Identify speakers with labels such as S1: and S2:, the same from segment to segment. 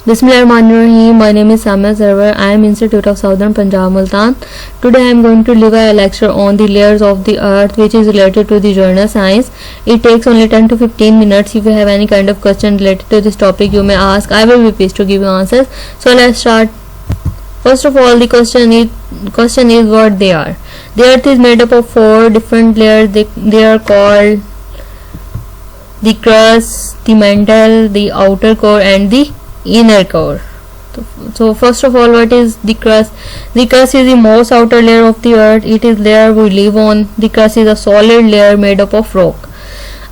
S1: Bismillahirrahmanirrahim. My name is Samia Sarwar. I am Institute of Southern Punjab, Multan. Today I am going to deliver a lecture on the layers of the earth, which is related to the journal science. It takes only 10 to 15 minutes. If you have any kind of question related to this topic, you may ask. I will be pleased to give you answers. So let's start. First of all, the question is what they are. The earth is made up of 4 different layers. They are called the crust, the mantle, the outer core, and the inner core. So first of all, what is the crust? The crust is the most outer layer of the earth. It is layer we live on. The crust is a solid layer made up of rock.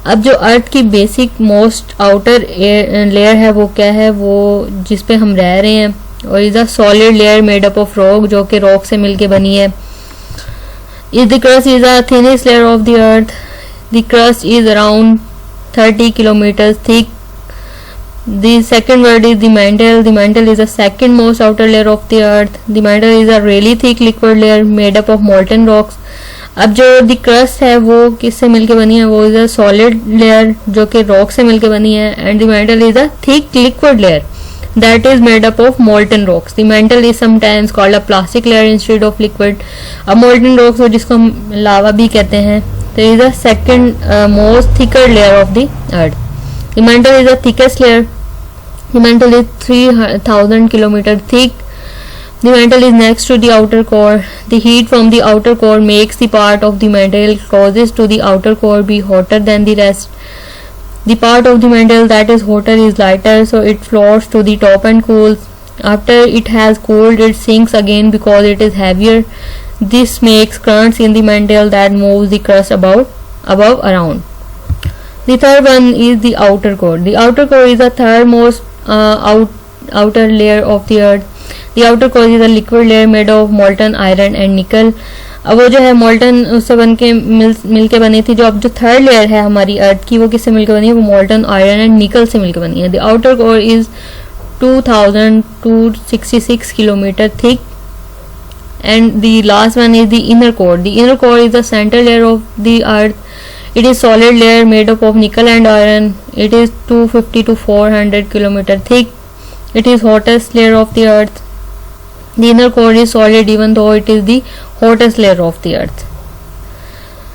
S1: अब जो अर्थ की basic most outer layer है वो क्या है, वो जिस पे हम रह रहे हैं, और is a solid layer made up of rock, जो कि रॉक से मिलके बनी है. Is the crust is a thinnest layer of the earth. The crust is around 30 kilometers thick. The second word is the mantle. The mantle is the second most outer layer of the earth. The mantle is a really thick liquid layer made up of molten rocks. अब जो the crust है वो किससे मिलके बनी है, वो is a solid layer जो कि रॉक से मिलके बनी है. And the mantle is a thick liquid layer that is made up of molten rocks. The mantle is sometimes called a plastic layer instead of liquid. अब molten rocks हो जिसको हम लावा भी कहते हैं, तो is the second most thicker layer of the earth. The mantle is the thickest layer. The mantle is 3000 kilometers thick. The mantle is next to the outer core. The heat from the outer core makes the part of the mantle closest to the outer core be hotter than the rest. The part of the mantle that is hotter is lighter, so it floats to the top and cools. After it has cooled, it sinks again because it is heavier. This makes currents in the mantle that moves the crust above around. The third one is the outer core. The outer core is the third most outer layer of the earth. The outer core is a liquid layer made of molten iron and nickel. अब वो जो है molten उससे बन के मिलके बनी थी. जो अब जो थर्ड लेयर है हमारी अर्थ की, वो किससे मिलके बनी है, वो मोल्टन आयरन एंड निकल से मिलके बनी है. The outer core is 2266 kilometre thick. And the last one is the inner core. The inner core is the center layer of the earth. It is solid layer made up of nickel and iron. It is 250 to 400 kilometer thick. It is hottest layer of the earth. The inner core is solid even though it is the hottest layer of the earth.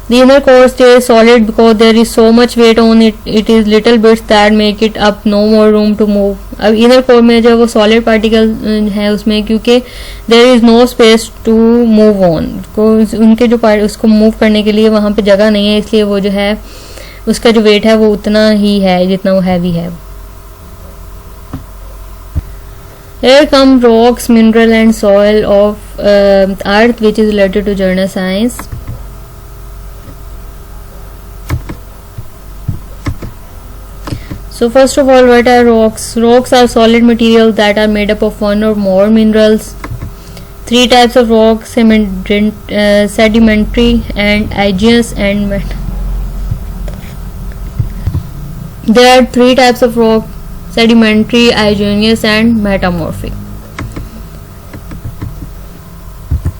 S1: The inner core stays solid because there is so much weight on it. It is little bits that make it up, no more room to move. अब inner core में जो वो solid particle है उसमें, क्योंकि there is no space to move on, को उनके जो पार्ट उसको मूव करने के लिए वहाँ पे जगह नहीं है, इसलिए वो जो है उसका जो वेट है वो उतना ही है जितना वो हैवी है. Here come rocks, mineral and soil of earth, which is related to journal science. So first of all, what are rocks? Rocks are solid materials that are made up of one or more minerals. 3 types of rocks: sedimentary and igneous and there are 3 types of rock: sedimentary, igneous and metamorphic.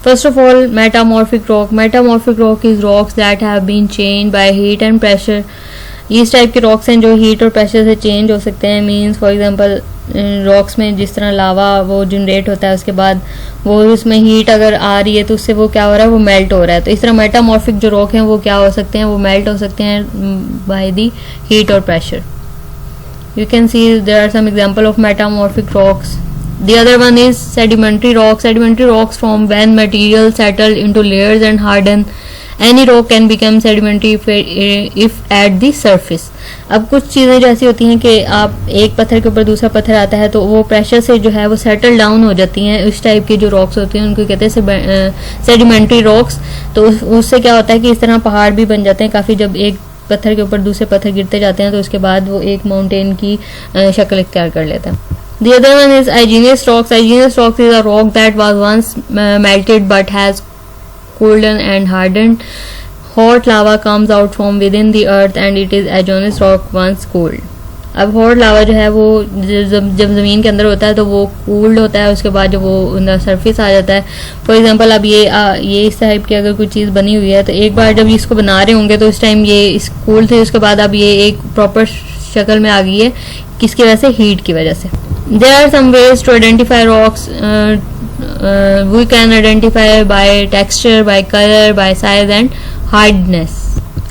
S1: First of all, metamorphic rock. Metamorphic rock is rocks that have been changed by heat and pressure. इस type के rocks हैं जो heat और pressure से change हो सकते हैं. Means for example rocks में जिस तरह लावा वो जनरेट होता है, उसके बाद वो उसमें हीट अगर आ रही है तो उससे वो क्या हो रहा है, वो मेल्ट हो रहा है. तो इस तरह मेटामॉर्फिक जो रॉक हैं वो क्या हो सकते हैं, वो मेल्ट हो सकते हैं बाय दी हीट और pressure. You can see there are some example of metamorphic rocks. The other one is sedimentary rocks. Sedimentary rocks form when materials settle into layers and harden. Any rock can become sedimentary if at the surface. अब कुछ चीज़ें जैसी होती हैं कि आप एक पत्थर के ऊपर दूसरा पत्थर आता है तो वो प्रेशर से जो है वो सेटल डाउन हो जाती हैं. इस टाइप की जो रॉक्स होती हैं उनको कहते हैं सेडिमेंट्री रॉक्स. तो उससे क्या होता है कि इस तरह पहाड़ भी बन जाते हैं काफ़ी. जब एक पत्थर के ऊपर दूसरे पत्थर गिरते जाते हैं तो उसके बाद वो एक माउंटेन की शक्ल इख्तियार कर लेता है. The other one is igneous rocks. Igneous rocks is a rock that was once melted but has cooled and hardened. Hot lava comes out from within the earth and it is igneous rock once cooled. अब hot लावा जो है वो जब ज़मीन के अंदर होता है तो वो कूल्ड होता है, उसके बाद जब वो सरफेस आ जाता है. फॉर एग्जांपल अब ये इस टाइप की अगर कोई चीज़ बनी हुई है तो एक बार जब इसको बना रहे होंगे तो उस टाइम ये इस कूल थे, उसके बाद अब ये एक प्रॉपर शक्ल में आ गई है. किसकी वजह से? हीट की वजह से. There are some ways to identify rocks. We can identify by texture, by color, by size and hardness.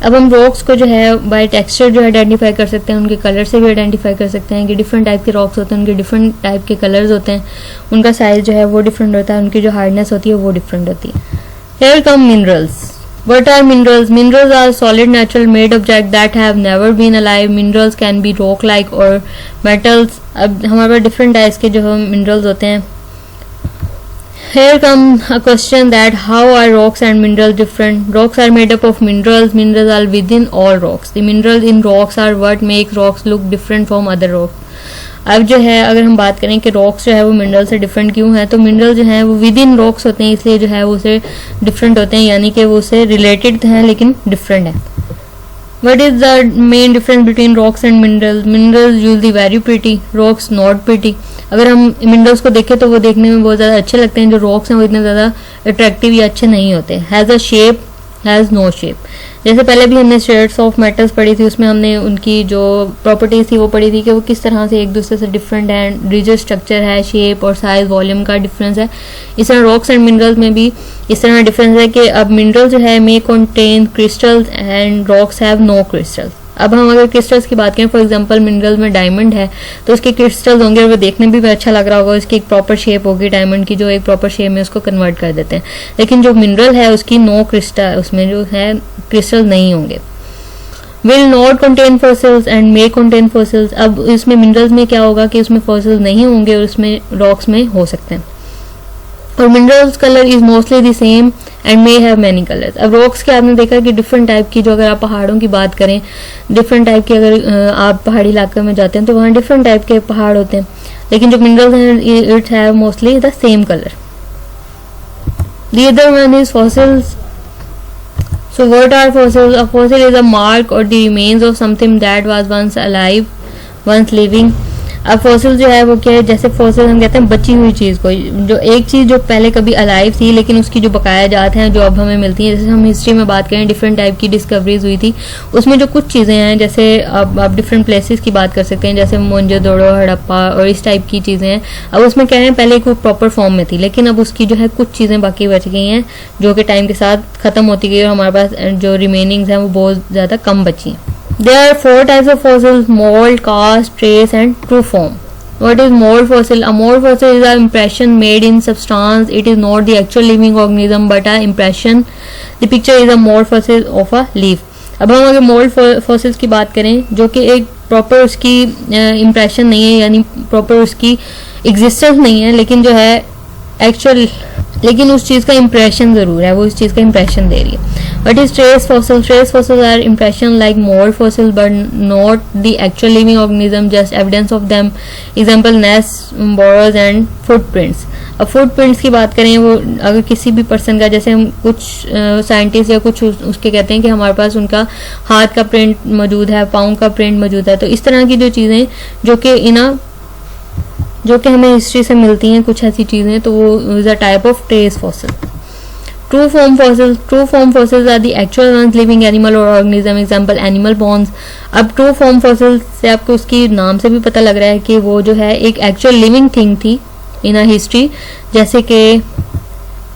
S1: अब हम रॉक्स को जो है बाय टेक्सचर जो आइडेंटिफाई कर सकते हैं, उनके कलर से भी आइडेंटिफाई कर सकते हैं कि डिफरेंट टाइप के रॉक्स होते हैं, उनके डिफरेंट टाइप के कलर्स होते हैं, उनका साइज जो है वो डिफरेंट होता है, उनकी जो हार्डनेस होती है वो डिफरेंट होती है. Here come minerals. What are minerals? Minerals are solid natural made objects that have never been alive. Minerals can be rock like or metals. अब हमारे पास डिफरेंट टाइप्स के जो मिनरल्स होते हैं. Here come a question that how are rocks and minerals different? Rocks are made up of minerals. Minerals are within all rocks. The minerals in rocks are what makes rocks look different from other rocks. अब जो है अगर हम बात करें कि rocks जो है वो मिनरल से डिफरेंट क्यों है, तो मिनरल जो है वो विद इन रॉक्स होते हैं, इसलिए जो है वो उससे डिफरेंट होते हैं, यानी कि वो उससे रिलेटेड हैं लेकिन डिफरेंट है. What is the main difference between rocks and minerals? Minerals usually very pretty, rocks not pretty. अगर हम मिनरल्स को देखें तो वो देखने में बहुत ज़्यादा अच्छे लगते हैं, जो रॉक्स हैं वो इतने ज़्यादा अट्रैक्टिव या अच्छे नहीं होते. Has a shape, has no shape. जैसे पहले भी हमने शेड्स ऑफ मेटल्स पढ़ी थी, उसमें हमने उनकी जो प्रॉपर्टीज थी वो पढ़ी थी कि वो किस तरह से एक दूसरे से डिफरेंट है, रिजिड स्ट्रक्चर है, शेप और साइज वॉल्यूम का डिफरेंस है. इस तरह रॉक्स एंड मिनरल्स में भी इस तरह डिफरेंस है कि अब मिनरल जो है may contain crystals and rocks have no crystals. अब हम अगर क्रिस्टल्स की बात करें, फॉर एग्जांपल मिनरल में डायमंड है तो उसके क्रिस्टल्स होंगे और वो देखने में भी अच्छा लग रहा होगा, उसकी एक प्रॉपर शेप होगी डायमंड की, जो एक प्रॉपर शेप में उसको कन्वर्ट कर देते हैं. लेकिन जो मिनरल है उसकी नो क्रिस्टल, उसमें जो है क्रिस्टल नहीं होंगे. Will not contain fossils and may contain fossils. अब इसमें मिनरल्स में क्या होगा कि उसमें फॉसिल्स नहीं होंगे और उसमें रॉक्स में हो सकते हैं. और minerals colour is mostly the same and may have many colours. अब रॉक्स के आपने देखा कि डिफरेंट टाइप की, जो अगर आप पहाड़ों की बात करें, डिफरेंट टाइप की अगर आप पहाड़ी इलाके में जाते हैं तो वहाँ डिफरेंट टाइप के पहाड़ होते हैं, लेकिन जो मिनरल्स हैं it have mostly the same colour. The other one is fossils. So what are fossils? A fossil is a mark or the remains of something that was once alive, once living. अब fossil जो है वो क्या है, जैसे fossil हम कहते हैं बची हुई चीज़ को, जो एक चीज़ जो पहले कभी अलाइव थी लेकिन उसकी जो बकाया जात हैं जो अब हमें मिलती हैं. जैसे हम हिस्ट्री में बात करें, डिफरेंट टाइप की डिस्कवरीज हुई थी, उसमें जो कुछ चीज़ें हैं, जैसे अब आप डिफरेंट प्लेसेस की बात कर सकते हैं, जैसे मोहनजोदड़ो, हड़प्पा और इस टाइप की चीज़ें हैं. अब उसमें क्या है, पहले कोई प्रॉपर फॉर्म में थी लेकिन अब उसकी जो है कुछ चीज़ें बाकी बच गई हैं जो कि टाइम के साथ ख़त्म होती गई और हमारे पास जो रिमेनिंग्स हैं वो बहुत ज़्यादा कम बची हैं. There are 4 types of fossils: mold, cast, trace and true form. What is mold fossil? A mold fossil is an impression made in substance. It is not the actual living organism but an impression. The picture is a mold fossil of a leaf. अब हम अगर mould fossils की बात करें, जो कि एक proper उसकी इम्प्रेशन नहीं है, यानी प्रॉपर उसकी एग्जिस्टेंस नहीं है, लेकिन जो है एक्चुअल, लेकिन उस चीज़ का इम्प्रेशन ज़रूर है, वो उस चीज़ का इम्प्रेशन दे रही है. What is trace fossil? Trace fossils are impression like mold fossils but not the actual living organism, just evidence of them. Example nests, burrows and footprints. अब फुटप्रिंट्स की बात करें, वो अगर किसी भी पर्सन का, जैसे हम कुछ साइंटिस्ट या कुछ उसके कहते हैं कि हमारे पास उनका हाथ का प्रिंट मौजूद है, पाँव का प्रिंट मौजूद है, तो इस तरह की जो चीज़ें जो कि हमें हिस्ट्री से मिलती हैं, कुछ ऐसी चीज़ें, तो वो is a type of trace fossil. True form fossils. True form fossils are the actual ones living animal or organism. Example animal bones. अब true form fossils से आपको उसकी नाम से भी पता लग रहा है कि वो जो है एक एक्चुअल लिविंग थिंग थी इन अ हिस्ट्री. जैसे कि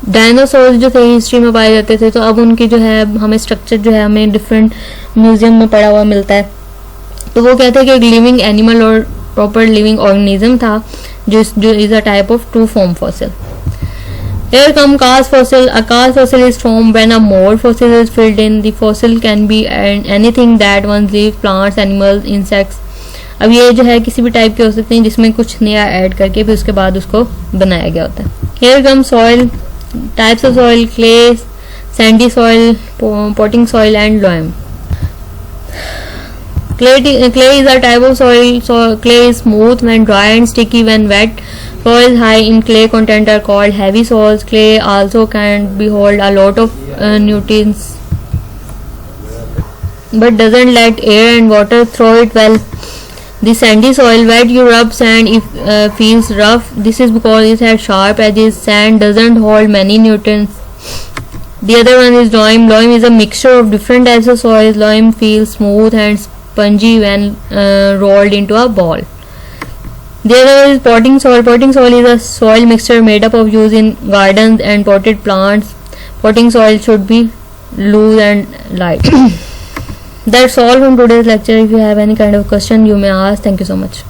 S1: डायनासोर्स जो थे हिस्ट्री में पाए जाते थे, तो अब उनकी जो है हमें स्ट्रक्चर जो है हमें डिफरेंट म्यूजियम में पड़ा हुआ मिलता है. तो वो कहते हैं कि एक लिविंग एनिमल और प्रॉपर लिविंग ऑर्गेनिज्म था, जो is a type of true form fossil. Here come cast fossil. A cast fossil is formed when a mold fossil is filled in. The fossil can be anything that once lived, plants, animals, insects. अब ये जो है किसी भी type के हो सकते हैं जिसमें कुछ नया ऐड करके फिर उसके बाद उसको बनाया गया होता है. Here comes soil. Types of soil: clay, sandy soil, potting soil and loam. Clay is a type of soil. So clay is smooth when dry and sticky when wet. Soils high in clay content are called heavy soils. Clay also can be hold a lot of nutrients but doesn't let air and water through it well. The sandy soil, wet you rub sand if feels rough. This is because it has sharp edges. Sand doesn't hold many nutrients. The other one is loam. Loam is a mixture of different types of soils. Loam feels smooth and spongy when rolled into a ball. There is potting soil. Potting soil is a soil mixture made up of used in gardens and potted plants. Potting soil should be loose and light. That's all from today's lecture. If you have any kind of question, you may ask. Thank you so much.